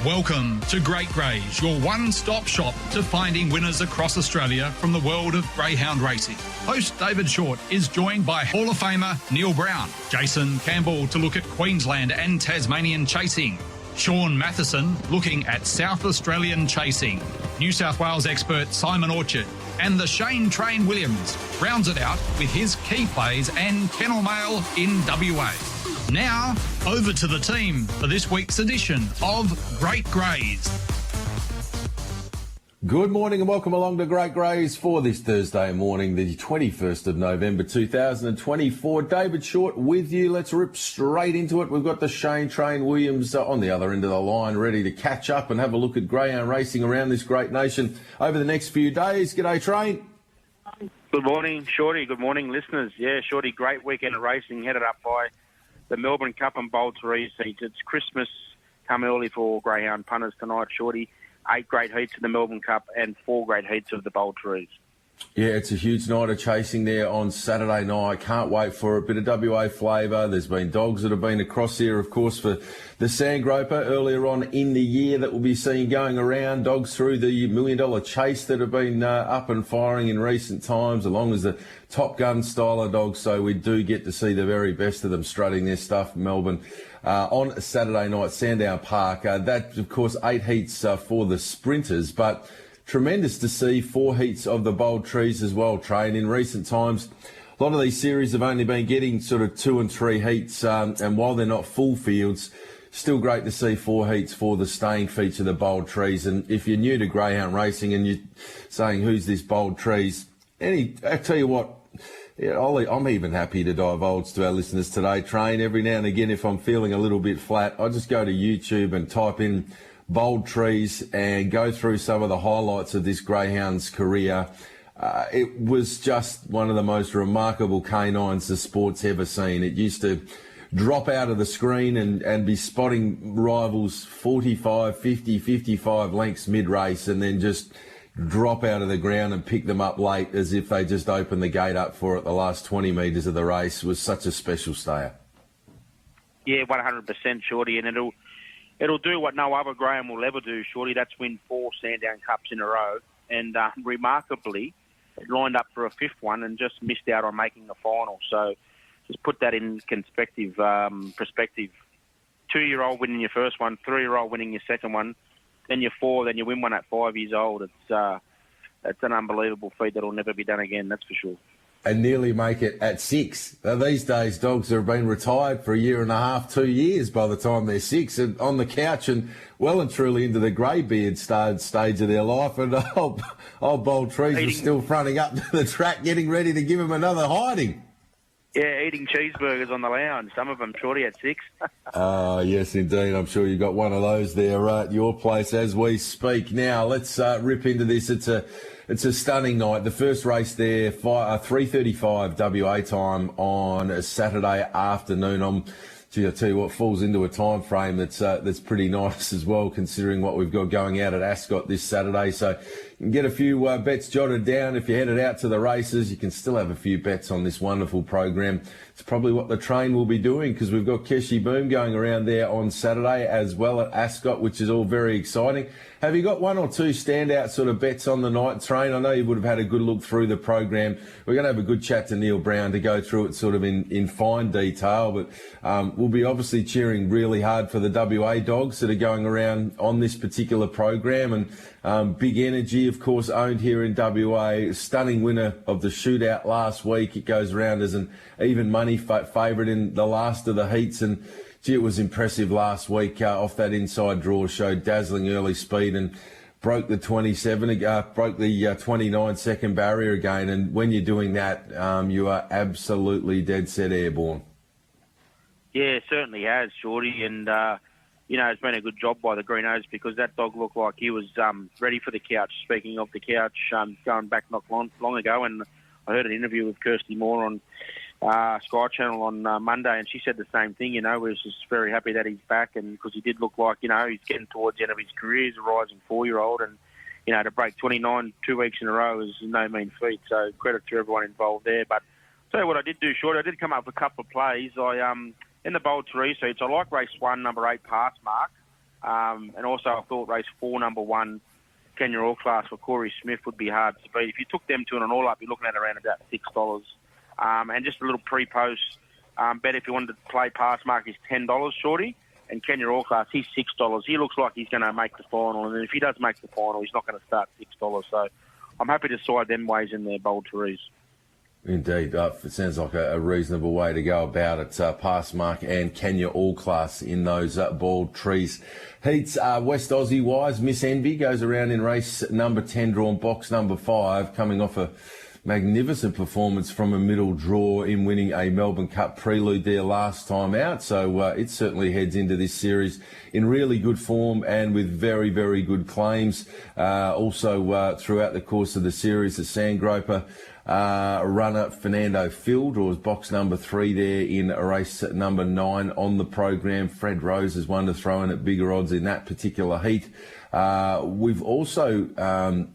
Welcome to GREYS, your one-stop shop to finding winners across Australia from the world of greyhound racing. Host David Shortte is joined by Hall of Famer Neil Brown, Jason Campbell to look at Queensland and Tasmanian chasing, Sean Matheson looking at South Australian chasing, New South Wales expert Simon Orchard, and the Shane Train Williams rounds it out with his key plays and kennel mail in WA. Now, over to the team for this week's edition of GREYS. Good morning and welcome along to GREYS for this Thursday morning, the 21st of November 2024. David Shortte with you. Let's rip straight into it. We've got the Shane Train Williams on the other end of the line, ready to catch up and have a look at greyhound racing around this great nation over the next few days. G'day, Train. Good morning, Shorty. Good morning, listeners. Yeah, Shorty, great weekend of racing headed up by the Melbourne Cup and Bowl 3 heats. It's Christmas come early for greyhound punters tonight, Shorty. 8 great heats of the Melbourne Cup and 4 great heats of the Bowl 3s. Yeah, it's a huge night of chasing there on Saturday night. Can't wait for a bit of WA flavour. There's been dogs that have been across here, of course, for the Sandgroper earlier on in the year that we'll be seeing going around. Dogs through the $1 Million Chase that have been up and firing in recent times, along as the Top Gun style of dogs. So we do get to see the very best of them strutting their stuff, Melbourne. On Saturday night, Sandown Park. That, of course, 8 heats for the sprinters, but tremendous to see 4 heats of the Bold Trees as well, Train. In recent times, a lot of these series have only been getting sort of 2 and 3 heats, and while they're not full fields, still great to see 4 heats for the staying feature, the Bold Trees. And if you're new to greyhound racing and you're saying, who's this Bold Trees? I tell you what, yeah, I'm even happy to divulge to our listeners today, Train. Every now and again, if I'm feeling a little bit flat, I just go to YouTube and type in Bold Trees and go through some of the highlights of this greyhound's career. It was just one of the most remarkable canines the sport's ever seen. It used to drop out of the screen and be spotting rivals 45, 50, 55 lengths mid-race and then just drop out of the ground and pick them up late as if they just opened the gate up for it the last 20 metres of the race. It was such a special stayer. Yeah, 100%, Shorty, and it'll do what no other greyhound will ever do, Shorty. That's win 4 Sandown Cups in a row. And remarkably, it lined up for a 5th one and just missed out on making the final. So just put that in perspective. 2-year-old winning your first one, 3-year-old winning your second one, then you're 4, then you win one at 5 years old. It's an unbelievable feat that'll never be done again, that's for sure. And nearly make it at 6. Now, these days, dogs have been retired for 1.5 years, 2 years by the time they're 6 and on the couch and well and truly into the greybeard stage of their life. And old Bold Trees are still fronting up to the track, getting ready to give him another hiding. Yeah, eating cheeseburgers on the lounge. Some of them, Shorty, at 6. Yes, indeed. I'm sure you've got one of those there at your place as we speak. Now, let's rip into this. It's a stunning night. The first race there, 3:35 WA time on a Saturday afternoon. I tell you what, falls into a time frame that's pretty nice as well, considering what we've got going out at Ascot this Saturday. So you can get a few bets jotted down. If you're headed out to the races, you can still have a few bets on this wonderful program. It's probably what the train will be doing because we've got Keshi Boom going around there on Saturday as well at Ascot, which is all very exciting. Have you got 1 or 2 standout sort of bets on the night, Train? I know you would have had a good look through the program. We're going to have a good chat to Neil Brown to go through it sort of in fine detail, but we'll be obviously cheering really hard for the WA dogs that are going around on this particular program. And Big Energy, of course, owned here in WA, stunning winner of the shootout last week. It goes around as an even money favourite in the last of the heats. And gee, it was impressive last week off that inside draw, showed dazzling early speed and broke the 29 second barrier again. And when you're doing that, you are absolutely dead set airborne. Yeah, it certainly has, Shorty. And, it's been a good job by the Greenos because that dog looked like he was ready for the couch. Speaking of the couch, going back not long ago, and I heard an interview with Kirsty Moore on Sky Channel on Monday, and she said the same thing. We was just very happy that he's back, and because he did look like he's getting towards the end of his career. He's a rising 4-year-old, and to break 29 2 weeks in a row is no mean feat. So credit to everyone involved there. But I'll tell you what I did do, Short. I did come up with a couple of plays. In the Bold 3 seats, I like race 1, number 8, Pass Mark. And also I thought race 4, number 1, Kenya All Class for Corey Smith would be hard to beat. If you took them two in an all-up, you're looking at around about $6. And just a little pre-post bet if you wanted to play pass mark is $10, Shorty. And Kenya All Class, he's $6. He looks like he's going to make the final. And if he does make the final, he's not going to start $6. So I'm happy to side them ways in there, Bold Therese. Indeed. It sounds like a reasonable way to go about it. Pass mark and Kenya All Class in those bald trees. Heats West Aussie wise. Miss Envy goes around in race number 10, drawn box number 5, coming off a magnificent performance from a middle draw in winning a Melbourne Cup prelude there last time out. So it certainly heads into this series in really good form and with very, very good claims. Also, throughout the course of the series, the Sandgroper runner Fernando Phil draws box number 3 there in race number 9 on the program. Fred Rose is one to throw in at bigger odds in that particular heat. We've also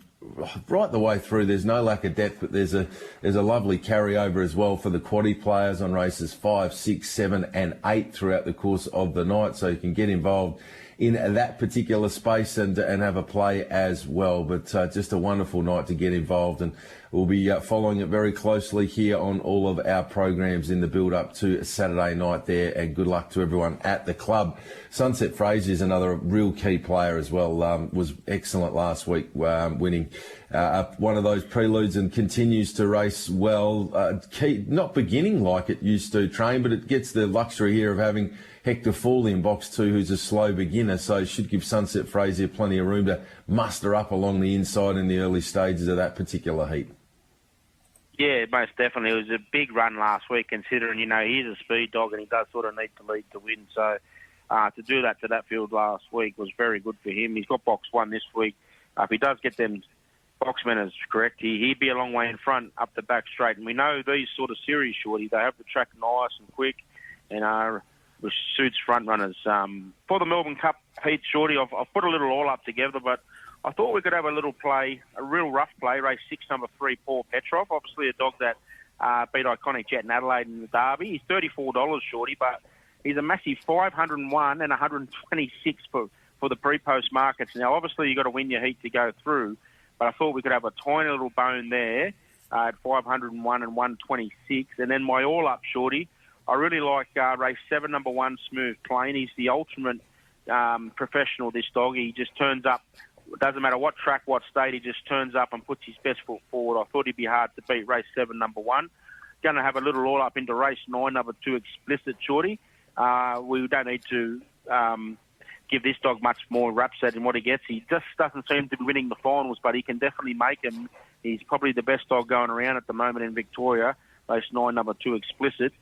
right the way through, there's no lack of depth, but there's a lovely carryover as well for the quaddie players on races 5, 6, 7 and 8 throughout the course of the night, so you can get involved in that particular space and have a play as well. But just a wonderful night to get involved, and we'll be following it very closely here on all of our programs in the build-up to Saturday night there, and good luck to everyone at the club. Sunset Fraser is another real key player as well, was excellent last week, winning one of those preludes and continues to race well. Not beginning like it used to train, but it gets the luxury here of having Hector Fawley in box 2, who's a slow beginner, so it should give Sunset Fraser plenty of room to muster up along the inside in the early stages of that particular heat. Yeah, most definitely. It was a big run last week, considering, he's a speed dog and he does sort of need to lead to win. So to do that to that field last week was very good for him. He's got box 1 this week. If he does get them box manners correct, he'd be a long way in front up the back straight. And we know these sort of series, Shorty, they have the track nice and quick, and which suits front runners. For the Melbourne Cup heat, Shorty, I've put a little all up together, but I thought we could have a little play, a real rough play, race 6, number 3, Paul Petrov. Obviously a dog that beat Iconic Jet in Adelaide in the Derby. He's $34, Shorty, but he's a massive 501 and 126 for the pre-post markets. Now, obviously, you've got to win your heat to go through, but I thought we could have a tiny little bone there at 501 and 126. And then my all-up, Shorty, I really like race 7, number 1, Smooth Plane. He's the ultimate professional, this dog. He just turns up. It doesn't matter what track, what state, he just turns up and puts his best foot forward. I thought he'd be hard to beat, race 7, number 1. Going to have a little all-up into race 9, number 2, Explicit, Shorty. We don't need to give this dog much more rap set in what he gets. He just doesn't seem to be winning the finals, but he can definitely make them. He's probably the best dog going around at the moment in Victoria, race 9, number 2, Explicit.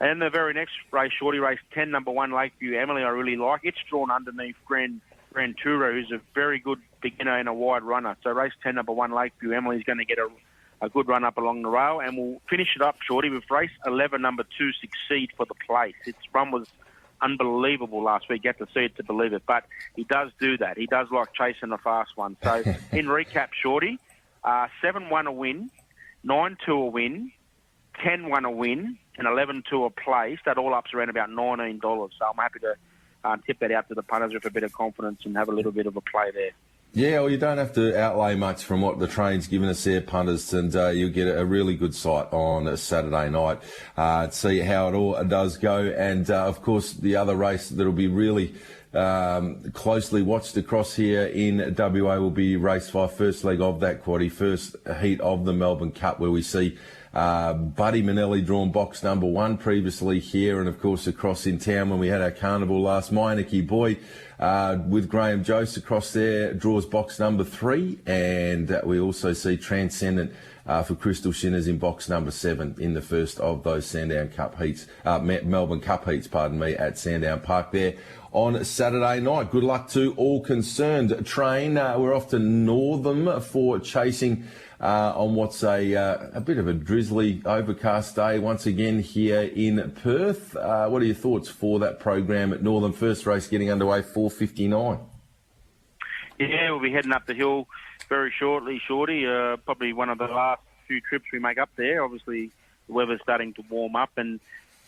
And the very next race, Shorty, race 10, number 1, Lakeview Emily, I really like. It's drawn underneath Grand Touro, who's a very good beginner and a wide runner. So race 10, number 1, Lakeview Emily is going to get a good run up along the rail. And we'll finish it up, Shorty, with race 11, number 2, Succeed for the place. Its run was unbelievable last week. You have to see it to believe it. But he does do that. He does like chasing the fast one. So in recap, Shorty, 7-1 a win, 9-2 a win, 10-1 a win, and 11-2 a place. That all up's around about $19. So I'm happy to tip that out to the punters with a bit of confidence and have a little bit of a play there. Yeah, well, you don't have to outlay much from what the train's given us there, punters, and you'll get a really good sight on a Saturday night to see how it all does go. And, of course, the other race that'll be really closely watched across here in WA will be race 5, first leg of that quaddie, first heat of the Melbourne Cup, where we see Buddy Manelli drawn box number 1 previously here, and of course across in town when we had our carnival last, Meineke Boy with Graham Jose across there draws box number 3, and we also see Transcendent for Crystal Shinners in box number 7 in the first of those Sandown Cup heats, Melbourne Cup heats, at Sandown Park there on Saturday night. Good luck to all concerned. Train, we're off to Northam for chasing on what's a bit of a drizzly, overcast day once again here in Perth. What are your thoughts for that program at Northam? First race getting underway, 4:59. Yeah, we'll be heading up the hill very shortly, Shorty. Probably one of the last few trips we make up there. Obviously, the weather's starting to warm up. And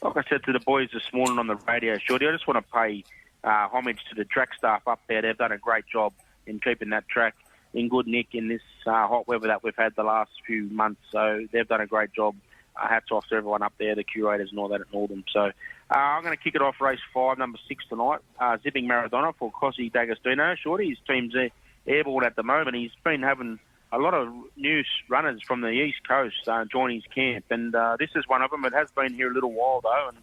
like I said to the boys this morning on the radio, Shorty, I just want to pay homage to the track staff up there. They've done a great job in keeping that track in good nick in this hot weather that we've had the last few months. So they've done a great job. Hats off to everyone up there, the curators and all that at Northern. So I'm going to kick it off race 5, number 6 tonight. Zipping Maradona for Cossi D'Agostino. Shorty, his team's airborne at the moment. He's been having a lot of new runners from the East Coast join his camp, and this is one of them. It has been here a little while, though, and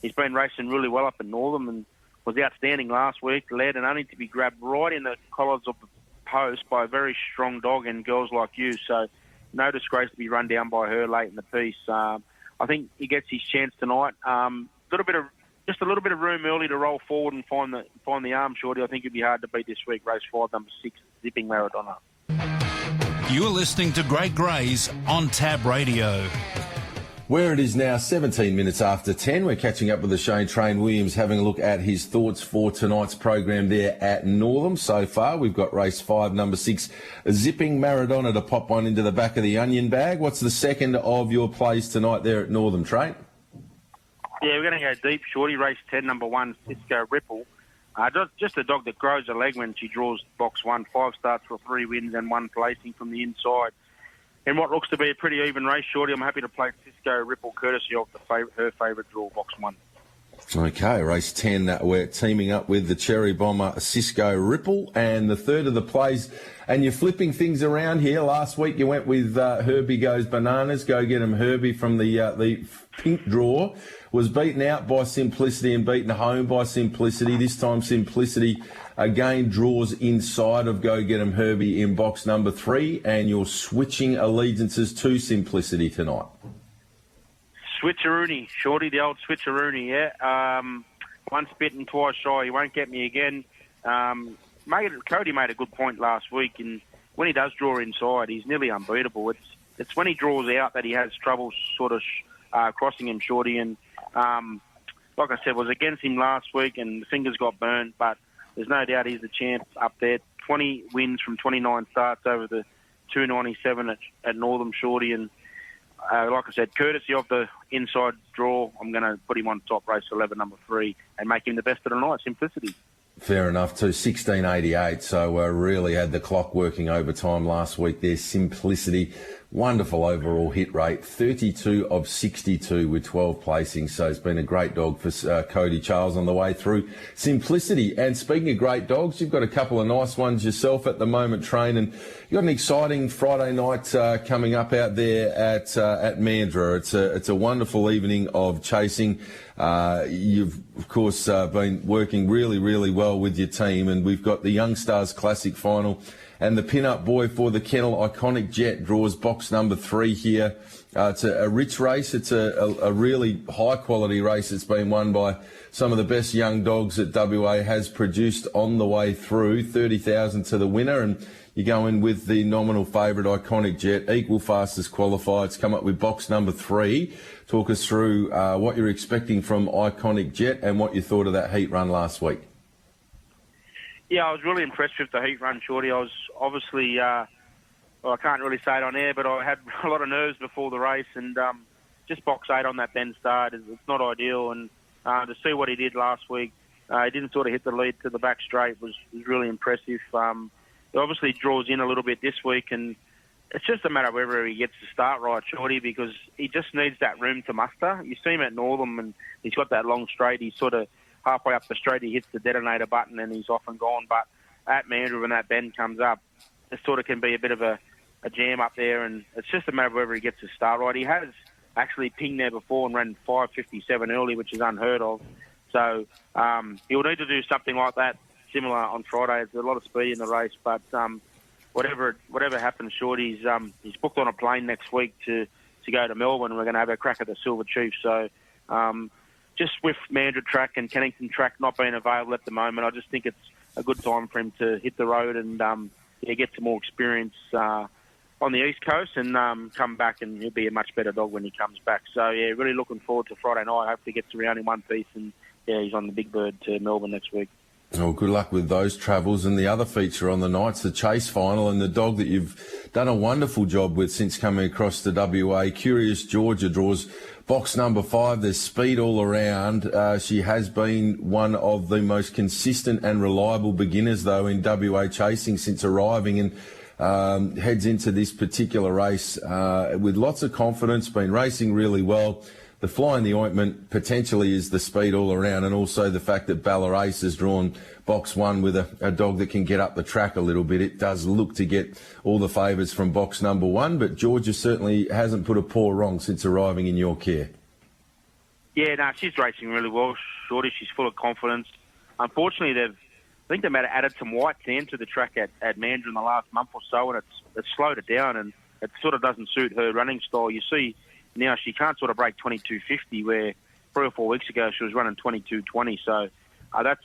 he's been racing really well up in Northern and was outstanding last week, led and only to be grabbed right in the collars of the post by a very strong dog and girls like you. So no disgrace to be run down by her late in the piece. I think he gets his chance tonight. Just a little bit of room early to roll forward and find the arm, Shorty. I think it'd be hard to beat this week. Race 5, number 6, Zipping Maradona. You're listening to Great Greys on Tab Radio. Where it is now 17 minutes after 10, we're catching up with the Shane Train Williams, having a look at his thoughts for tonight's program there at Northam. So far, we've got race 5, number 6, Zipping Maradona to pop one into the back of the onion bag. What's the second of your plays tonight there at Northam, Train? Yeah, we're going to go deep, Shorty. Race 10, number 1, Cisco Ripple. Just a dog that grows a leg when she draws box 1. 5 starts for 3 wins and 1 placing from the inside. In what looks to be a pretty even race, Shorty, I'm happy to play Cisco Ripple, courtesy of her favourite draw, box 1. Okay, race 10, we're teaming up with the Cherry Bomber Cisco Ripple, and the third of the plays. And you're flipping things around here. Last week you went with Herbie Goes Bananas. Go get him, Herbie, from the pink draw. Was beaten out by Simplicity and beaten home by Simplicity. This time Simplicity again draws inside of Go Get 'em Herbie in box number 3, and you're switching allegiances to Simplicity tonight. Switcheroony, Shorty, the old switcheroony, yeah. Once bitten, twice shy. He won't get me again. Cody made a good point last week, and when he does draw inside, he's nearly unbeatable. It's when he draws out that he has trouble sort of crossing him, Shorty, and like I said, was against him last week, and the fingers got burned, but there's no doubt he's the champ up there. 20 wins from 29 starts over the 297 at Northam, Shorty, and like I said, courtesy of the inside draw, I'm going to put him on top, race 11, number 3, and make him the best of the night, Simplicity. Fair enough, too. 16.88, so really had the clock working overtime last week there. Simplicity, wonderful overall hit rate, 32 of 62 with 12 placings, so it's been a great dog for Cody Charles on the way through. Simplicity, and speaking of great dogs, you've got a couple of nice ones yourself at the moment, Train, and you've got an exciting Friday night coming up out there at Mandurah. It's a wonderful evening of chasing. You've, of course, been working really, really well with your team, and we've got the Young Stars Classic Final, and the pin-up boy for the Kennel Iconic Jet draws box number 3 here. It's a rich race. It's a really high-quality race. It's been won by some of the best young dogs that WA has produced on the way through. 30,000 to the winner, and you go in with the nominal favourite Iconic Jet, equal fastest qualified. It's come up with box number 3. Talk us through what you're expecting from Iconic Jet and what you thought of that heat run last week. Yeah, I was really impressed with the heat run, Shorty. I was obviously, well, I can't really say it on air, but I had a lot of nerves before the race, and just box 8 on that bend start, it's not ideal. And to see what he did last week, he didn't sort of hit the lead to the back straight, was really impressive. He obviously draws in a little bit this week, and it's just a matter of whether he gets the start right, Shorty, because he just needs that room to muster. You see him at Northam, and he's got that long straight. He's sort of halfway up the straight, he hits the detonator button, and he's off and gone. But at Mandurah, when that bend comes up, it sort of can be a bit of a jam up there, and it's just a matter of whether he gets the start right. He has actually pinged there before and ran 5:57 early, which is unheard of. So he'll need to do something like that, similar on Friday. There's a lot of speed in the race, but whatever happens, Shorty, he's booked on a plane next week to go to Melbourne. We're going to have a crack at the Silver Chief. So just with Mandurah track and Kennington track not being available at the moment, I just think it's a good time for him to hit the road and get some more experience on the East Coast and come back, and he'll be a much better dog when he comes back. So, yeah, really looking forward to Friday night. Hopefully he gets around in one piece, and, yeah, he's on the big bird to Melbourne next week. Well, good luck with those travels. And the other feature on the night's the Chase final, and the dog that you've done a wonderful job with since coming across to WA, Curious Georgia, draws box number 5. There's speed all around. She has been one of the most consistent and reliable beginners, though, in WA chasing since arriving, and heads into this particular race with lots of confidence, been racing really well. The fly in the ointment potentially is the speed all around, and also the fact that Ballarat Ace has drawn box 1 with a dog that can get up the track a little bit. It does look to get all the favours from box number 1, but Georgia certainly hasn't put a paw wrong since arriving in your care. Yeah, no, she's racing really well, Shorty. She's full of confidence. Unfortunately, I think they might have added some white sand to the track at Mandurah in the last month or so, and it's slowed it down, and it sort of doesn't suit her running style. You see now she can't sort of break 22.50, where 3 or 4 weeks ago she was running 22.20. So that's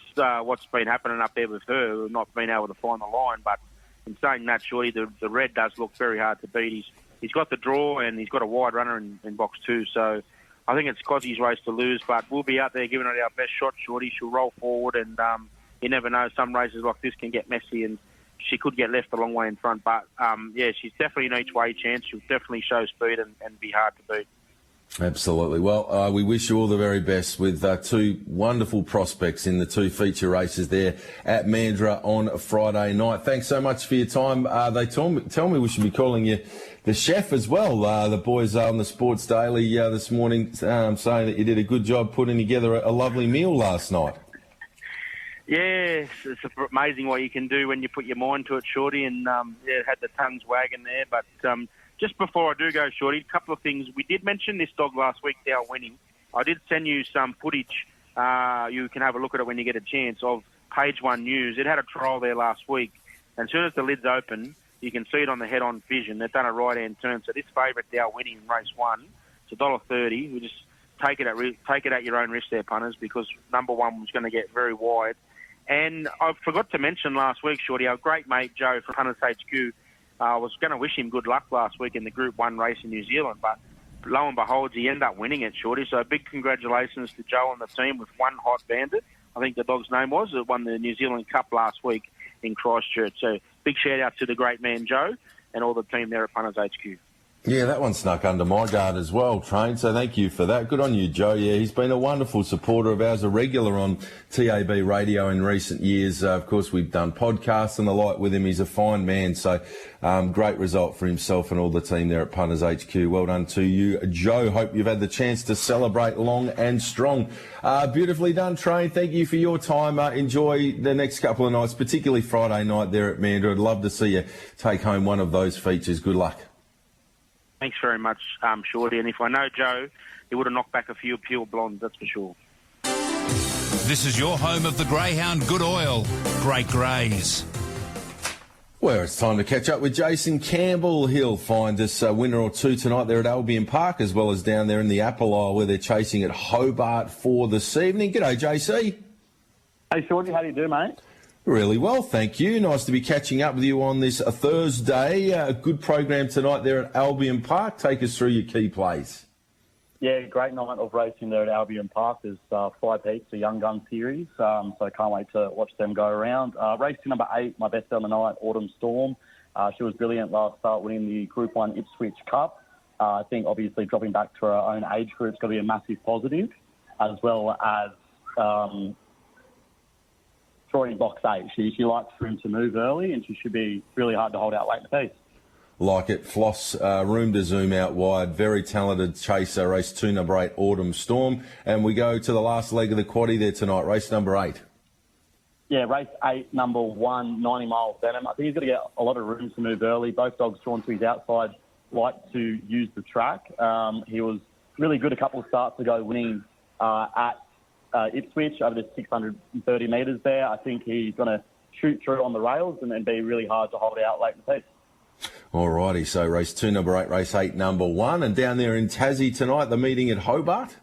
what's been happening up there with her, not being able to find the line. But in saying that, Shorty, the red does look very hard to beat. He's got the draw, and he's got a wide runner in box 2. So I think it's Cozzie's race to lose, but we'll be out there giving it our best shot, Shorty. She'll roll forward, and you never know, some races like this can get messy, and she could get left a long way in front. But, yeah, she's definitely an each-way chance. She'll definitely show speed and be hard to beat. Absolutely. Well, we wish you all the very best with 2 wonderful prospects in the 2 feature races there at Mandurah on Friday night. Thanks so much for your time. They tell me we should be calling you the chef as well. The boys on the Sports Daily this morning saying that you did a good job putting together a lovely meal last night. Yeah, it's amazing what you can do when you put your mind to it, Shorty, and had the tongues wagging there. But just before I do go, Shorty, a couple of things. We did mention this dog last week, Dow Winning. I did send you some footage. You can have a look at it when you get a chance, of Page 1 News. It had a trial there last week, and as soon as the lid's open, you can see it on the head-on vision. They've done a right-hand turn. So this favourite, Dow Winning, in race 1, it's $1.30. We just take it at your own risk there, punters, because number 1 was going to get very wide. And I forgot to mention last week, Shorty, our great mate Joe from Hunters HQ, was going to wish him good luck last week in the Group 1 race in New Zealand, but lo and behold, he ended up winning it, Shorty. So big congratulations to Joe and the team with One Hot Bandit. I think the dog's name was. It won the New Zealand Cup last week in Christchurch. So big shout-out to the great man Joe and all the team there at Hunters HQ. Yeah, that one snuck under my guard as well, Train, so thank you for that. Good on you, Joe. Yeah, he's been a wonderful supporter of ours, a regular on TAB radio in recent years. Of course, we've done podcasts and the like with him. He's a fine man, so great result for himself and all the team there at Punters HQ. Well done to you, Joe. Hope you've had the chance to celebrate long and strong. Beautifully done, Train. Thank you for your time. Enjoy the next couple of nights, particularly Friday night there at Mandurah. I'd love to see you take home one of those features. Good luck. Thanks very much, Shorty. And if I know Joe, he would have knocked back a few pure blondes, that's for sure. This is your home of the Greyhound Good Oil, Great GREYS. Well, it's time to catch up with Jason Campbell. He'll find us a winner or two tonight there at Albion Park, as well as down there in the Apple Isle where they're chasing at Hobart for this evening. G'day, JC. Hey, Shorty, how do you do, mate? Really well, thank you. Nice to be catching up with you on this Thursday. A good program tonight there at Albion Park. Take us through your key plays. Yeah, great night of racing there at Albion Park. There's 5 heats, a Young Gun series, so I can't wait to watch them go around. Race to number 8, my best on the night, Autumn Storm. She was brilliant last start, winning the Group 1 Ipswich Cup. I think, obviously, dropping back to her own age group is going to be a massive positive, as well as drawing box 8. She likes room to move early, and she should be really hard to hold out late in the piece. Like it. Floss, room to zoom out wide. Very talented chaser. Race 2, number 8, Autumn Storm. And we go to the last leg of the quaddie there tonight, race number 8. Yeah, race 8, number 1, 90 Miles Venom. I think he's got to get a lot of room to move early. Both dogs drawn to his outside like to use the track. He was really good a couple of starts ago, winning at Ipswich over the 630 metres there. I think he's going to shoot through on the rails and then be really hard to hold out late in the piece. Alrighty, so race 2, number 8, race 8, number 1. And down there in Tassie tonight, the meeting at Hobart?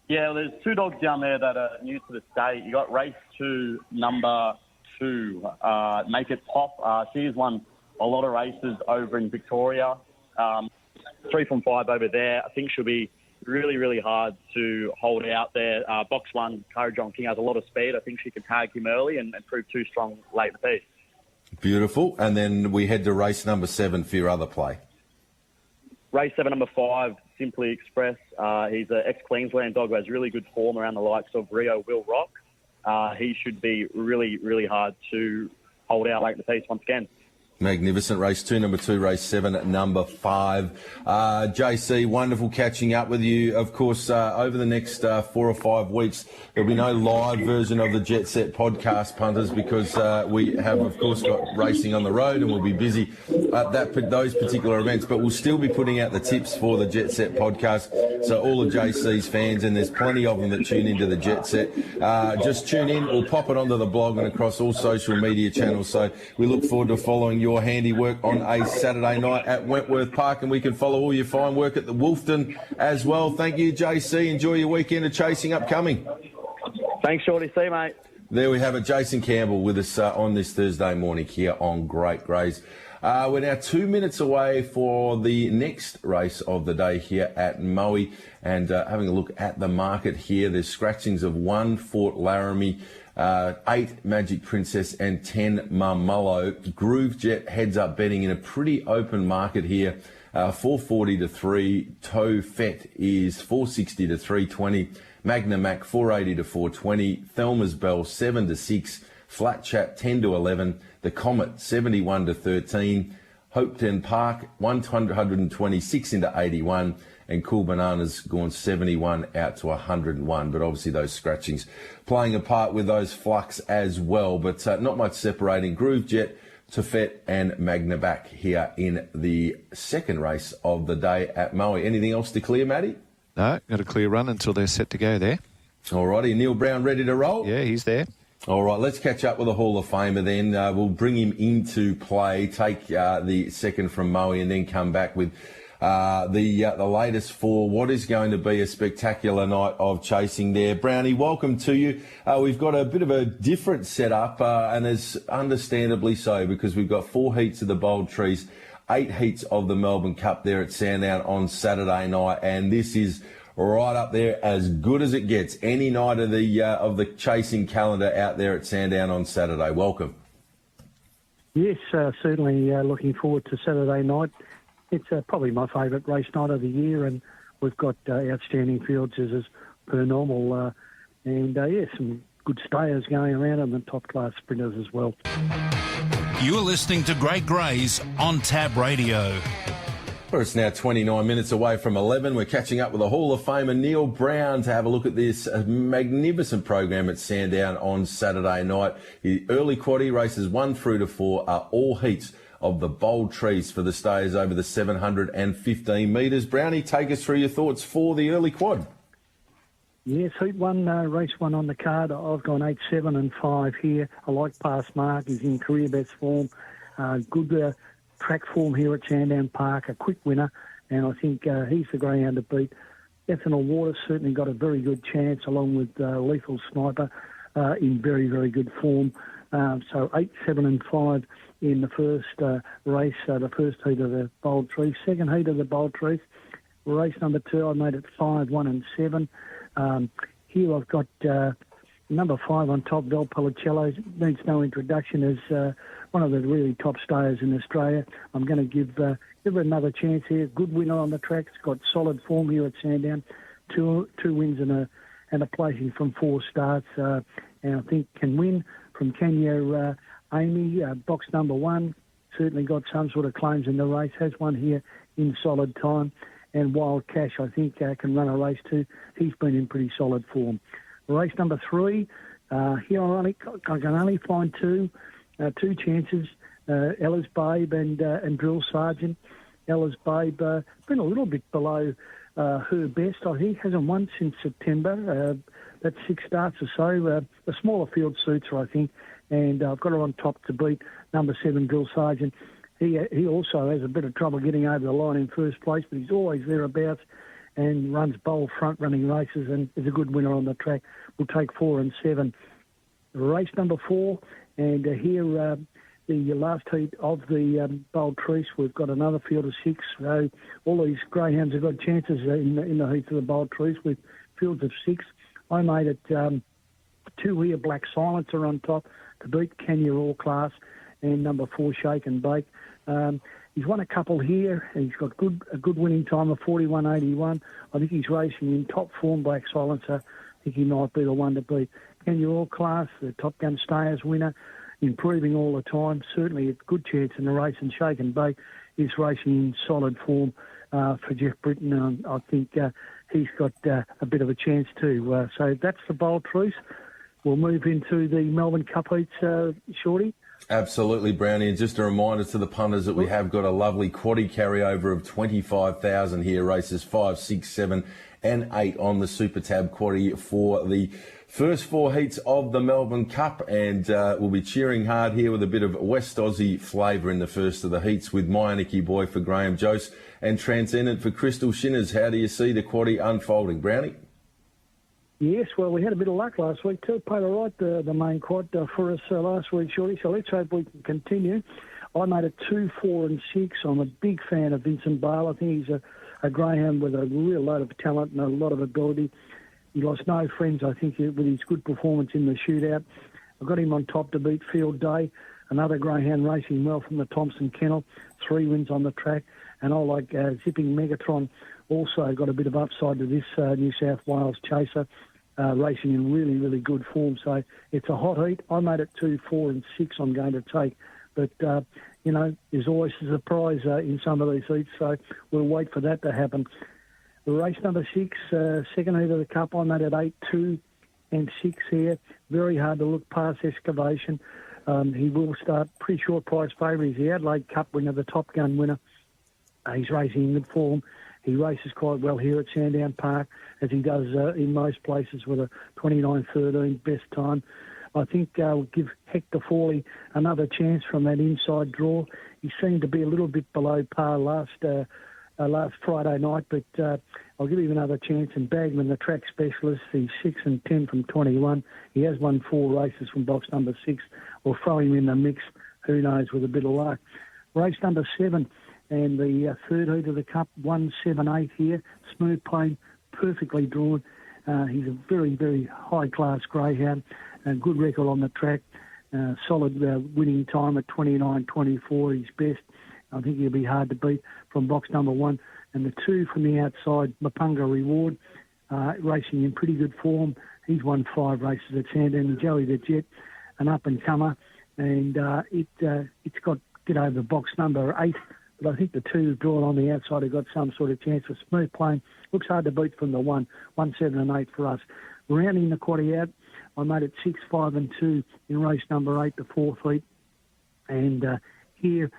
Yeah, well, there's 2 dogs down there that are new to the state. You got race 2, number 2, Make It Pop. She's won a lot of races over in Victoria. 3 from 5 over there. I think she'll be really, really hard to hold out there. Box 1, Courage on King has a lot of speed. I think she can tag him early and prove too strong late in the piece. Beautiful. And then we head to race number 7 for your other play. Race 7, number 5, Simply Express. He's an ex-Queensland dog who has really good form around the likes of Rio Will Rock. He should be really, really hard to hold out late in the piece once again. Magnificent. Race 2, number 2, race 7, number 5. JC, wonderful catching up with you. Of course, over the next 4 or 5 weeks, there'll be no live version of the Jet Set podcast, punters, because we have, of course, got racing on the road and we'll be busy at those particular events. But we'll still be putting out the tips for the Jet Set podcast. So all of JC's fans, and there's plenty of them that tune into the Jet Set, just tune in. We'll pop it onto the blog and across all social media channels. So we look forward to following your handiwork on a Saturday night at Wentworth Park, and we can follow all your fine work at the Wolfton as well. Thank you, JC. Enjoy your weekend of chasing upcoming. Thanks, Shorty. See you, mate. There we have it. Jason Campbell with us on this Thursday morning here on Great Greys. We're now 2 minutes away for the next race of the day here at Moe, and having a look at the market here, there's scratchings of 1 Fort Laramie, 8 Magic Princess and 10 Marmullo. Groove Jet heads up betting in a pretty open market here. 440 to 3. Toe Fett is 460 to 320. Magna Mac 480 to 420. Thelma's Bell 7 to 6. Flat Chat 10 to 11. The Comet 71 to 13. Hopetown Park 126 into 81. And Cool Bananas gone 71 out to 101. But obviously those scratchings playing a part with those flux as well. But not much separating Groove Jet, Tefet and Magna back here in the second race of the day at Moe. Anything else to clear, Matty? No, got a clear run until they're set to go there. All righty. Neil Brown ready to roll? Yeah, he's there. All right, let's catch up with the Hall of Famer then. We'll bring him into play, take the second from Moe, and then come back with the latest for what is going to be a spectacular night of chasing there. Brownie, welcome to you. We've got a bit of a different setup, and it's understandably so, because we've got 4 heats of the Bold Trees, 8 heats of the Melbourne Cup there at Sandown on Saturday night, and this is right up there, as good as it gets. Any night of the chasing calendar out there at Sandown on Saturday. Welcome. Yes, certainly looking forward to Saturday night. It's probably my favourite race night of the year, and we've got outstanding fields as per normal, and some good stayers going around and the top-class sprinters as well. You are listening to Great Greys on Tab Radio. Well, it's now 29 minutes away from 11. We're catching up with the Hall of Famer Neil Brown to have a look at this magnificent program at Sandown on Saturday night. The early quaddie races 1 through to 4 are all heats of the Bold Trees for the stayers over the 715 metres. Brownie, take us through your thoughts for the early quad. Yes, Heat 1, race 1 on the card. I've gone 8, 7 and 5 here. I like Past Mark. He's in career best form. Good track form here at Sandown Park, a quick winner, and I think he's the greyhound to beat. Ethanol Water certainly got a very good chance, along with Lethal Sniper in very, very good form. So 8, 7 and 5 in the first race, the first heat of the Bold Trees. Second heat of the Bold Trees, race number 2, I made it 5, 1 and 7. Here I've got number 5 on top, Valpolicella. Needs no introduction as one of the really top stayers in Australia. I'm going to give her another chance here. Good winner on the track. It's got solid form here at Sandown. Two wins and a placing from 4 starts. And I think can win from Kenya Amy, box number 1. Certainly got some sort of claims in the race. Has one here in solid time. And Wild Cash, I think, can run a race too. He's been in pretty solid form. Race number 3, here I can only find 2 chances, Ella's Babe and Drill Sergeant. Ella's Babe been a little bit below her best, I think. Hasn't won since September. That's 6 starts or so. The smaller field suits her, I think. And I've got her on top to beat number 7, Drill Sergeant. He also has a bit of trouble getting over the line in first place, but he's always thereabouts and runs bold front-running races and is a good winner on the track. We'll take 4 and 7. Race number 4, and here the last heat of the Bold Treece. We've got another field of 6. So all these greyhounds have got chances in the heats of the Bold Treece with fields of 6. I made it 2 here, Black Silencer on top to beat Kenya All Class, and number 4, Shake and Bake. He's won a couple here, and he's got a good winning time of 41.81. I think he's racing in top form, Black Silencer. I think he might be the one to beat. Kenya All Class, the Top Gun Stayers winner, improving all the time. Certainly a good chance in the race, and Shake and Bake is racing in solid form for Jeff Britton. I think he's got a bit of a chance too. So that's the Bold Treece. We'll move into the Melbourne Cup heats, Shorty. Absolutely, Brownie. And just a reminder to the punters that we have got a lovely quaddie carryover of 25,000 here, races 5, 6, 7 and 8 on the Super Tab quaddie for the first 4 heats of the Melbourne Cup. And we'll be cheering hard here with a bit of West Aussie flavour in the first of the heats with Myanicky Boy for Graham Jose and Transcendent for Crystal Shinners. How do you see the quaddie unfolding, Brownie? Yes, well, we had a bit of luck last week too. Played all right, the main quad for us last week, Shorty. So let's hope we can continue. I made it 2, 4 and 6. I'm a big fan of Vincent Bale. I think he's a greyhound with a real load of talent and a lot of ability. He lost no friends, I think, with his good performance in the shootout. I got him on top to beat Field Day, another greyhound racing well from the Thompson Kennel. 3 wins on the track. And I like Zipping Megatron. Also got a bit of upside to this New South Wales chaser. Racing in really, really good form. So it's a hot heat. I made it 2, 4 and 6 I'm going to take. But, there's always a surprise in some of these heats, so we'll wait for that to happen. Race number 6, second heat of the Cup, I made it 8, 2 and 6 here. Very hard to look past Excavation. He will start pretty short price favourite. He's the Adelaide Cup winner, the Top Gun winner. He's racing in good form. He races quite well here at Sandown Park, as he does in most places with a 29.13 best time. I think we'll give Hector Fawley another chance from that inside draw. He seemed to be a little bit below par last Friday night, but I'll give him another chance. And Bagman, the track specialist, he's 6 and 10 from 21. He has won 4 races from box number 6. We'll throw him in the mix, who knows, with a bit of luck. Race number 7. And the third heat of the Cup, 1, 7, 8 here. Smooth Plane, perfectly drawn. He's a very, very high-class greyhound. Good record on the track. Solid winning time at 29.24, his best. I think he'll be hard to beat from box number 1. And the 2 from the outside, Mapunga Reward, racing in pretty good form. He's won 5 races at Sandown. And Joey the Jet, an up-and-comer. And it's got to get over box number 8. But I think the 2 drawn on the outside have got some sort of chance for Smooth Plane. Looks hard to beat from the 1, 7 and 8 for us. Rounding the quaddie out, I made it 6, 5 and 2 in race number 8, the 4th heat. And here,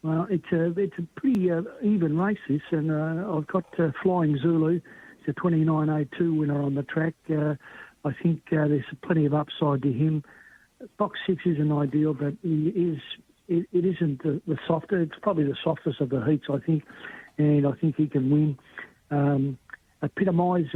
well, it's a pretty even race, this. And I've got Flying Zulu. It's a 29.02 winner on the track. I think there's plenty of upside to him. Box 6 isn't ideal, but he is... It isn't the softer. It's probably the softest of the heats, I think, and I think he can win. Epitomise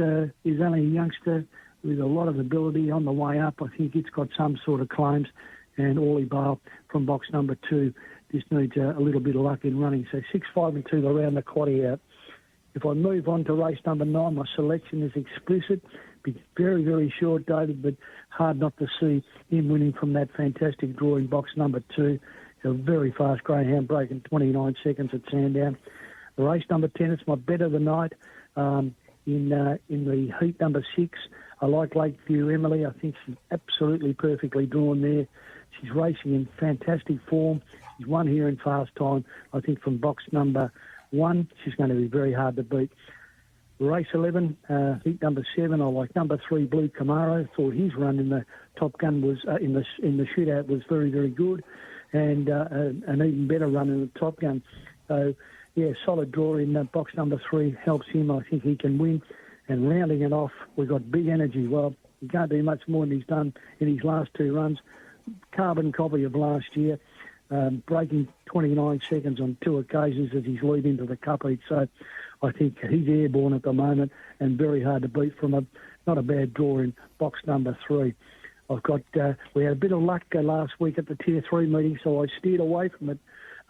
is only a youngster with a lot of ability on the way up. I think it's got some sort of claims, and Orly Bale from box number 2 just needs a little bit of luck in running. So 6, 5 and 2 around the quaddie out. If I move on to race number 9, my selection is Explicit. Be very, very short, David, but hard not to see him winning from that fantastic draw in box number 2. A very fast greyhound, breaking 29 seconds at Sandown. The race number 10, it's my bet of the night. In the heat number 6, I like Lakeview Emily. I think she's absolutely perfectly drawn there. She's racing in fantastic form. She's won here in fast time. I think from box number 1, she's going to be very hard to beat. Race 11, heat number 7, I like number 3, Blue Camaro. Thought his run in the Top Gun was in the shootout was very, very good. And an even better run in the Top Gun. So, yeah, solid draw in box number 3 helps him. I think he can win. And rounding it off, we've got Big Energy. Well, he can't do much more than he's done in his last 2 runs. Carbon copy of last year, breaking 29 seconds on 2 occasions as he's lead into the Cup heat. So I think he's airborne at the moment and very hard to beat from not a bad draw in box number 3. We had a bit of luck last week at the Tier 3 meeting, so I steered away from it.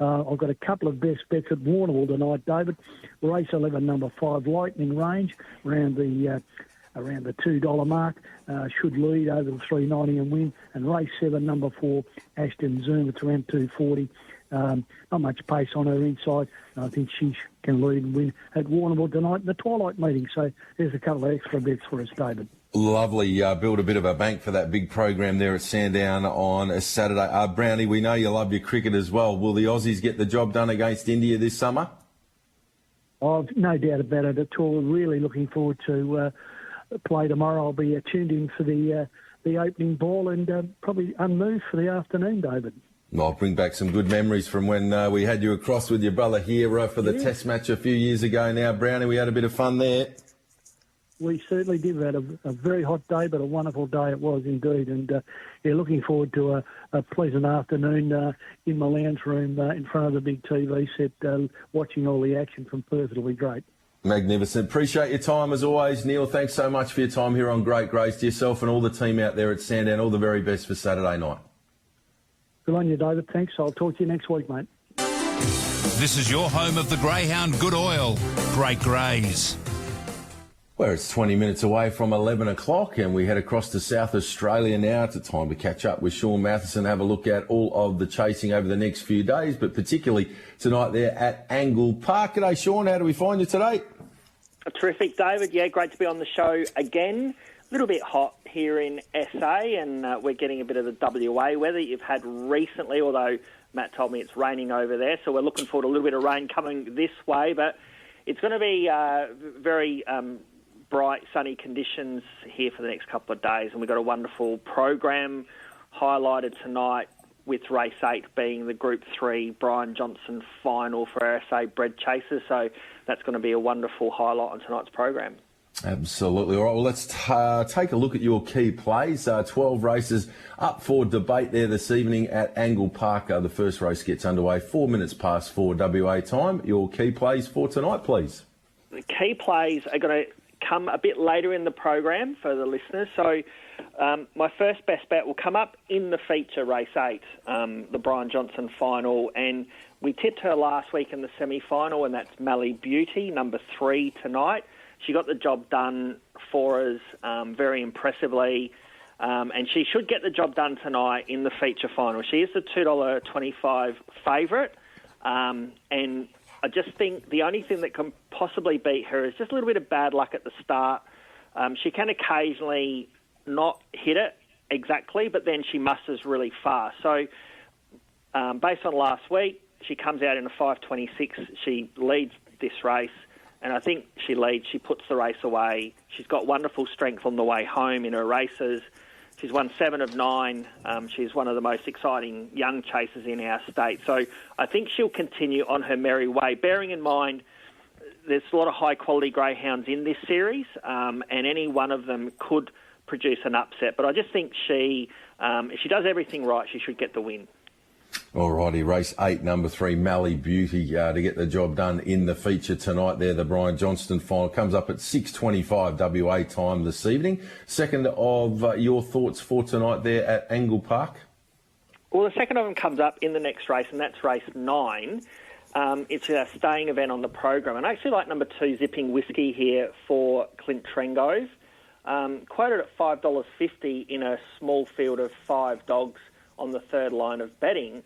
I've got a couple of best bets at Warrnambool tonight, David. Race 11, number 5, Lightning Range, around the $2 mark, should lead over the 390 and win. And race 7, number 4, Ashton Zoom, it's around 240. Not much pace on her inside. I think she can lead and win at Warrnambool tonight in the Twilight meeting. So there's a couple of extra bets for us, David. Lovely. Build a bit of a bank for that big program there at Sandown on a Saturday. Brownie, we know you love your cricket as well. Will the Aussies get the job done against India this summer? I've no doubt about it at all. Really looking forward to play tomorrow. I'll be tuned in for the opening ball and probably unmoved for the afternoon, David. I'll bring back some good memories from when we had you across with your brother here for the Test match a few years ago now, Brownie. We had a bit of fun there. We certainly did. We had a very hot day, but a wonderful day it was indeed. And looking forward to a pleasant afternoon in my lounge room in front of the big TV set, watching all the action from Perth. It'll be great. Magnificent. Appreciate your time as always, Neil. Thanks so much for your time here on Great Greys. To yourself and all the team out there at Sandown, all the very best for Saturday night. Good on you, David. Thanks. I'll talk to you next week, mate. This is your home of the Greyhound Good Oil, Great Greys. Well, it's 20 minutes away from 11 o'clock and we head across to South Australia now. It's time to catch up with Sean Matheson, have a look at all of the chasing over the next few days, but particularly tonight there at Angle Park. G'day, Sean. How do we find you today? Terrific, David. Yeah, great to be on the show again. A little bit hot here in SA and we're getting a bit of the WA weather you've had recently, although Matt told me it's raining over there, so we're looking forward to a little bit of rain coming this way, but it's going to be very bright, sunny conditions here for the next couple of days, and we've got a wonderful program highlighted tonight with race 8 being the Group 3 Brian Johnson final for RSA bred chasers, so that's going to be a wonderful highlight on tonight's program. Absolutely. All right, well, let's take a look at your key plays. 12 races up for debate there this evening at Angle Park. The first race gets underway 4 minutes past 4 WA time. Your key plays for tonight, please. The key plays are going to come a bit later in the program for the listeners. So my first best bet will come up in the feature, race 8, the Brian Johnson final. And we tipped her last week in the semi-final, and that's Mally Beauty, number 3 tonight. She got the job done for us very impressively, and she should get the job done tonight in the feature final. She is the $2.25 favourite, and I just think the only thing that can possibly beat her is just a little bit of bad luck at the start. She can occasionally not hit it exactly, but then she musters really fast. So based on last week, she comes out in a 5.26. She leads this race. And I think she leads, she puts the race away. She's got wonderful strength on the way home in her races. She's won 7 of 9. She's one of the most exciting young chasers in our state. So I think she'll continue on her merry way, bearing in mind there's a lot of high-quality greyhounds in this series, and any one of them could produce an upset. But I just think she, if she does everything right, she should get the win. Alrighty, race 8, number 3, Mally Beauty, to get the job done in the feature tonight there. The Brian Johnston final comes up at 6.25 WA time this evening. Second of your thoughts for tonight there at Angle Park? Well, the second of them comes up in the next race, and that's race 9. It's a staying event on the program. And I actually like number 2, Zipping Whiskey here for Clint Trengove. Quoted at $5.50 in a small field of 5 dogs on the third line of betting.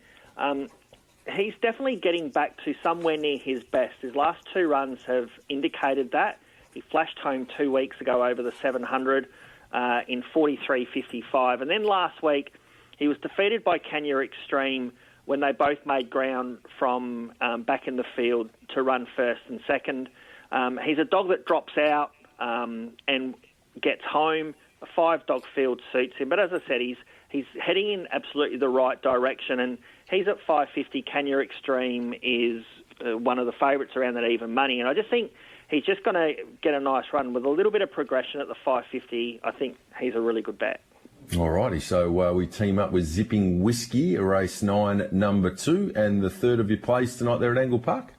He's definitely getting back to somewhere near his best. His last 2 runs have indicated that. He flashed home 2 weeks ago over the 700 in 43.55. And then last week, he was defeated by Kenya Extreme when they both made ground from back in the field to run first and second. He's a dog that drops out and gets home. A 5-dog field suits him. But as I said, he's heading in absolutely the right direction, and he's at 5.50. Kenya Extreme is one of the favourites around that even money, and I just think he's just going to get a nice run with a little bit of progression at the 5.50. I think he's a really good bet. Alrighty, so we team up with Zipping Whiskey, race 9, number 2, and the third of your plays tonight there at Angle Park?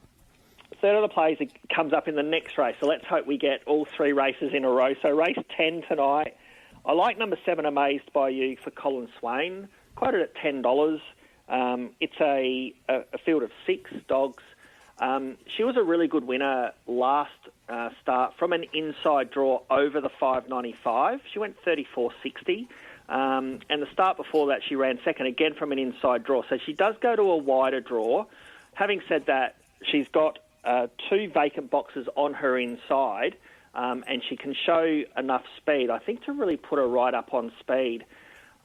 Third of the plays comes up in the next race, so let's hope we get all 3 races in a row. So race 10 tonight, I like number 7, Amazed by You, for Colin Swain, quoted at $10. It's a field of 6 dogs. She was a really good winner last start from an inside draw over the 5.95. She went 34.60. And the start before that, she ran second again from an inside draw. So she does go to a wider draw. Having said that, she's got 2 vacant boxes on her inside, and she can show enough speed, I think, to really put her right up on speed.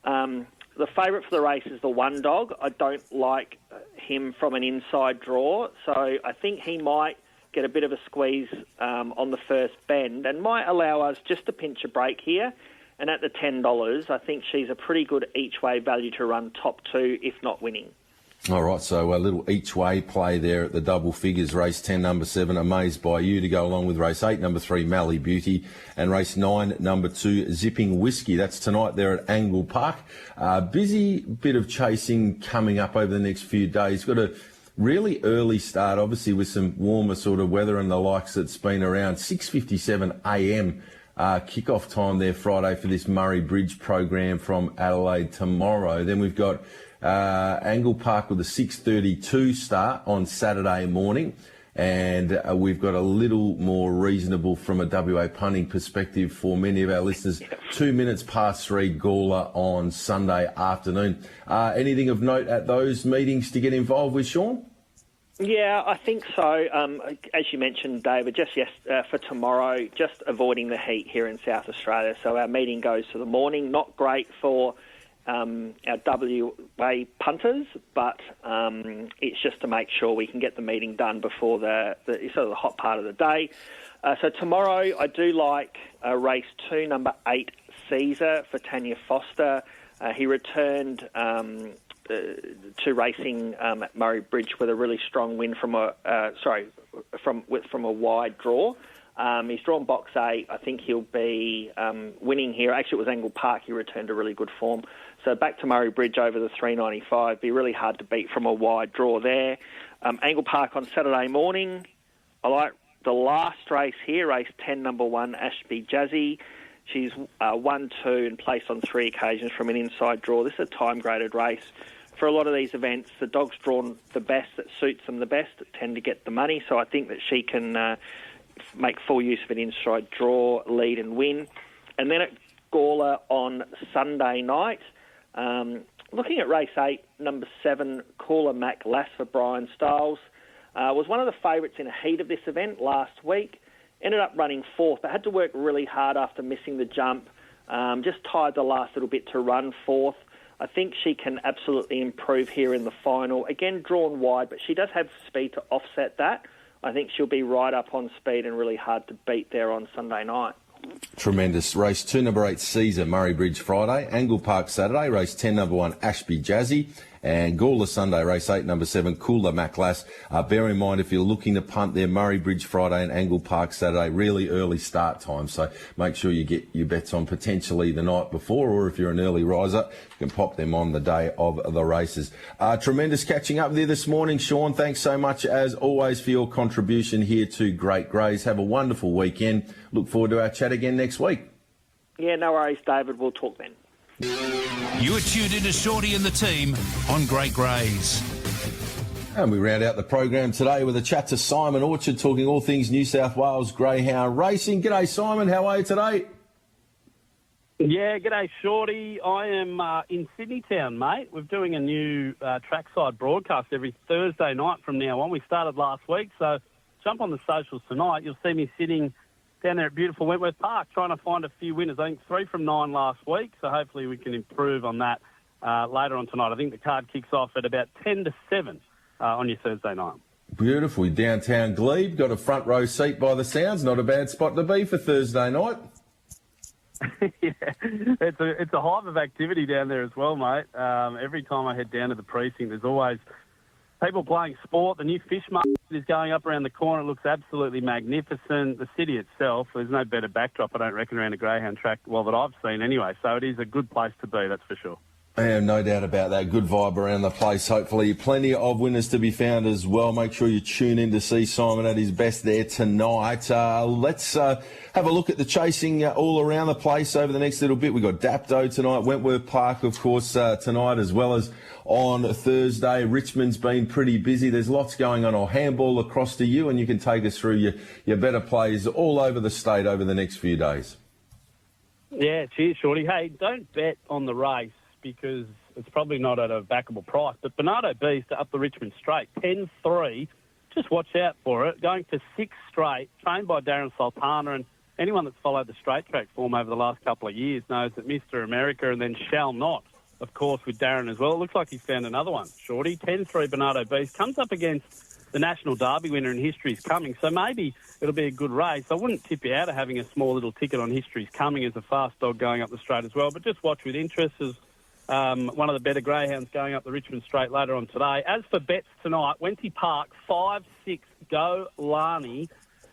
The favourite for the race is the 1 dog. I don't like him from an inside draw, so I think he might get a bit of a squeeze on the first bend and might allow us just to pinch a break here. And at the $10, I think she's a pretty good each-way value to run top 2, if not winning. All right, so a little each-way play there at the double figures. Race 10, number 7, Amazed by You, to go along with race 8, number 3, Mally Beauty, and race 9, number 2, Zipping Whiskey. That's tonight there at Angle Park. Busy bit of chasing coming up over the next few days. Got a really early start, obviously, with some warmer sort of weather and the likes. That's been around 6:57 a.m. Kick-off time there Friday for this Murray Bridge program from Adelaide tomorrow. Then we've got Angle Park with a 6:32 start on Saturday morning, and we've got a little more reasonable from a WA punting perspective for many of our listeners. 2 minutes past 3 Gawler on Sunday afternoon. Anything of note at those meetings to get involved with, Sean? Yeah, I think so. As you mentioned, David, for tomorrow, just avoiding the heat here in South Australia. So our meeting goes to the morning. Not great for our WA punters, but it's just to make sure we can get the meeting done before the sort of the hot part of the day. So tomorrow, I do like race 2, number 8, Caesar, for Tanya Foster. He returned to racing at Murray Bridge with a really strong win from a wide draw. He's drawn box 8. I think he'll be winning here. Actually, it was Angle Park. He returned to really good form. So back to Murray Bridge over the 3.95. Be really hard to beat from a wide draw there. Angle Park on Saturday morning. I like the last race here, race 10, number 1, Ashby Jazzy. She's won 2 and placed on 3 occasions from an inside draw. This is a time-graded race. For a lot of these events, the dog's drawn the best that suits them the best tend to get the money. So I think that she can make full use of an inside draw, lead and win. And then at Gawler on Sunday night, looking at race 8, number 7, Caller Mac Lass for Brian Stiles. Was one of the favourites in a heat of this event last week. Ended up running 4th, but had to work really hard after missing the jump. Just tired the last little bit to run 4th. I think she can absolutely improve here in the final. Again, drawn wide, but she does have speed to offset that. I think she'll be right up on speed and really hard to beat there on Sunday night. Tremendous. Race 2, number 8, Caesar, Murray Bridge Friday. Angle Park Saturday. Race 10, number 1, Ashby Jazzy. And Gawler Sunday, race 8, number 7, Cooler Maclass. Bear in mind, if you're looking to punt there, Murray Bridge Friday and Angle Park Saturday, really early start time. So make sure you get your bets on potentially the night before, or if you're an early riser, you can pop them on the day of the races. Tremendous catching up there this morning, Sean. Thanks so much, as always, for your contribution here to Great Greys. Have a wonderful weekend. Look forward to our chat again next week. Yeah, no worries, David. We'll talk then. You are tuned into Shorty and the team on Great Greys. And we round out the program today with a chat to Simon Orchard, talking all things New South Wales Greyhound racing. G'day, Simon. How are you today? Yeah, g'day, Shorty. I am in Sydney town, mate. We're doing a new trackside broadcast every Thursday night from now on. We started last week, so jump on the socials tonight. You'll see me sitting down there at beautiful Wentworth Park trying to find a few winners. I think 3 from 9 last week, so hopefully we can improve on that later on tonight. I think the card kicks off at about 10 to 7 on your Thursday night. Beautiful. Downtown Glebe, got a front row seat by the sounds. Not a bad spot to be for Thursday night. Yeah, it's a hive of activity down there as well, mate. Every time I head down to the precinct, there's always people playing sport. The new fish market is going up around the corner. It looks absolutely magnificent. The city itself, there's no better backdrop, I don't reckon, around a greyhound track, well, that I've seen anyway. So it is a good place to be, that's for sure. Yeah, no doubt about that. Good vibe around the place, hopefully. Plenty of winners to be found as well. Make sure you tune in to see Simon at his best there tonight. Let's have a look at the chasing all around the place over the next little bit. We've got Dapto tonight, Wentworth Park, of course, tonight, as well as on Thursday. Richmond's been pretty busy. There's lots going on. I'll handball across to you, and you can take us through your better plays all over the state over the next few days. Yeah, cheers, Shorty. Hey, don't bet on the race, because it's probably not at a backable price. But Bernardo Beast up the Richmond Straight, 10-3. Just watch out for it. Going for 6 straight, trained by Darren Sultana. And anyone that's followed the straight track form over the last couple of years knows that Mr. America and then Shall Not, of course, with Darren as well. It looks like he's found another one, Shorty. 10-3 Bernardo Beast. Comes up against the National Derby winner, and History's Coming. So maybe it'll be a good race. I wouldn't tip you out of having a small little ticket on History's Coming as a fast dog going up the straight as well. But just watch with interest as one of the better greyhounds going up the Richmond Straight later on today. As for bets tonight, Wenty Park, 5-6, Go Lani.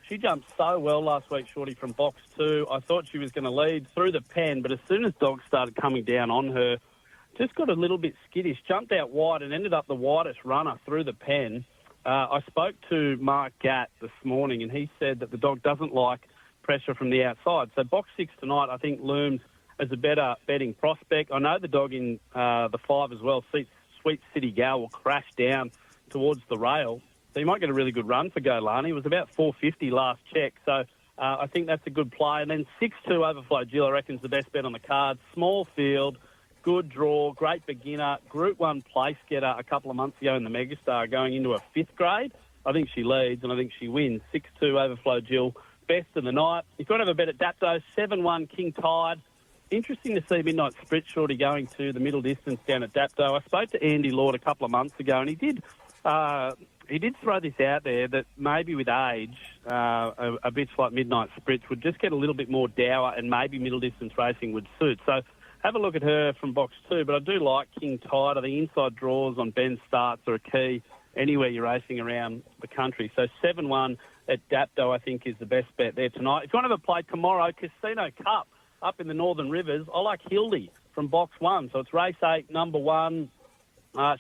She jumped so well last week, Shorty, from box 2. I thought she was going to lead through the pen, but as soon as dogs started coming down on her, just got a little bit skittish, jumped out wide and ended up the widest runner through the pen. I spoke to Mark Gatt this morning, and he said that the dog doesn't like pressure from the outside. So box 6 tonight, I think, looms as a better betting prospect. I know the dog in the 5 as well, Sweet City Gal, will crash down towards the rail. So you might get a really good run for Golani. It was about 450 last check. So I think that's a good play. And then 6-2 Overflow Jill, I reckon, is the best bet on the card. Small field, good draw, great beginner. Group 1 place getter a couple of months ago in the Megastar, going into a 5th grade. I think she leads and I think she wins. 6-2 Overflow Jill, best of the night. If you want to have a bet at Dapto, 7-1 King Tide. Interesting to see Midnight Sprit, Shorty, going to the middle distance down at Dapto. I spoke to Andy Lord a couple of months ago, and he did throw this out there that maybe with age, a bitch like Midnight Spritz would just get a little bit more dour, and maybe middle distance racing would suit. So have a look at her from box 2. But I do like King Tide. I think inside draws on Ben starts are a key anywhere you're racing around the country. So 7-1 at Dapto, I think, is the best bet there tonight. If you want to have a play tomorrow, Casino Cup up in the Northern Rivers, I like Hildy from box 1. So it's race 8, number 1.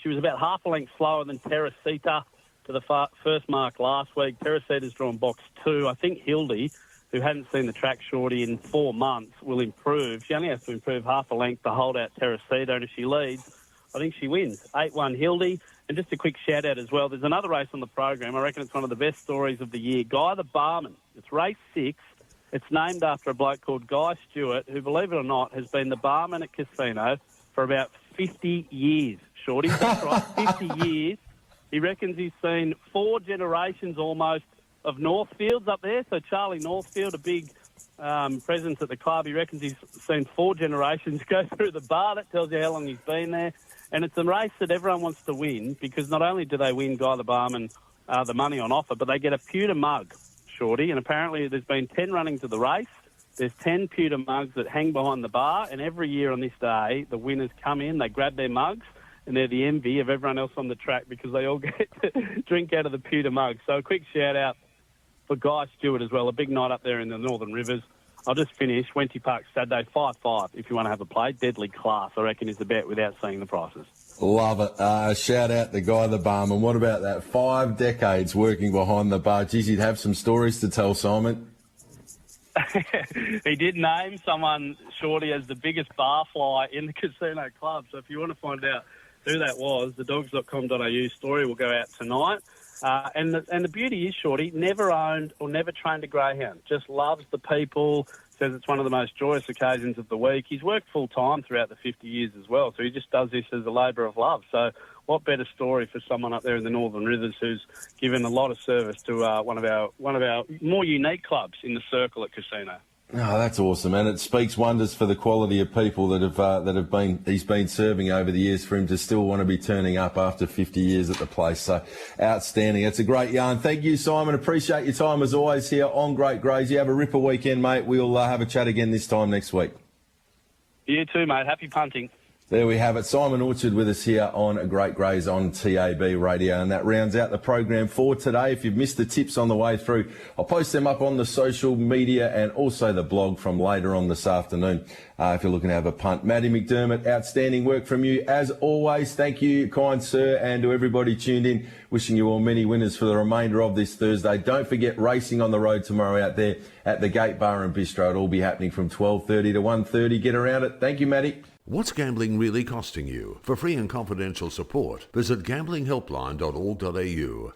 She was about half a length slower than Teresita to the first mark last week. Teresita's drawn box 2. I think Hildy, who hadn't seen the track, Shorty, in 4 months, will improve. She only has to improve half a length to hold out Teresita, and if she leads, I think she wins. 8-1 Hildy. And just a quick shout-out as well, there's another race on the program. I reckon it's one of the best stories of the year. Guy the Barman. It's race 6. It's named after a bloke called Guy Stewart, who, believe it or not, has been the barman at Casino for about 50 years, Shorty. That's right, 50 years. He reckons he's seen 4 generations almost of Northfields up there. So Charlie Northfield, a big presence at the club. He reckons he's seen 4 generations go through the bar. That tells you how long he's been there. And it's a race that everyone wants to win, because not only do they win Guy the Barman the money on offer, but they get a pewter mug, Shorty, and apparently there's been 10 runnings of the race. There's 10 pewter mugs that hang behind the bar, and every year on this day, the winners come in, they grab their mugs, and they're the envy of everyone else on the track because they all get to drink out of the pewter mug. So a quick shout-out for Guy Stewart as well, a big night up there in the Northern Rivers. I'll just finish. Wenty Park Saturday, 5-5, if you want to have a play. Deadly class, I reckon, is the bet without seeing the prices. Love it. Shout out the Guy the Barman. What about that? 5 decades working behind the bar. Geez, he'd have some stories to tell, Simon. He did name someone, Shorty, as the biggest barfly in the Casino Club. So if you want to find out who that was, the dogs.com.au story will go out tonight. And the beauty is, Shorty, never owned or never trained a greyhound. Just loves the people, says it's one of the most joyous occasions of the week. He's worked full-time throughout the 50 years as well, so he just does this as a labour of love. So what better story for someone up there in the Northern Rivers who's given a lot of service to one of our more unique clubs in the circle at Casino. Oh, that's awesome, and it speaks wonders for the quality of people he's been serving over the years, for him to still want to be turning up after 50 years at the place. So outstanding. It's a great yarn. Thank you, Simon. Appreciate your time as always here on Great Greys. You have a ripper weekend, mate. We'll have a chat again this time next week. You too, mate. Happy punting. There we have it. Simon Orchard with us here on Great Greys on TAB Radio, and that rounds out the program for today. If you've missed the tips on the way through, I'll post them up on the social media and also the blog from later on this afternoon if you're looking to have a punt. Matty McDermott, outstanding work from you as always. Thank you, kind sir, and to everybody tuned in. Wishing you all many winners for the remainder of this Thursday. Don't forget racing on the road tomorrow out there at the Gate Bar and Bistro. It'll all be happening from 12:30 to 1:30. Get around it. Thank you, Matty. What's gambling really costing you? For free and confidential support, visit gamblinghelpline.org.au.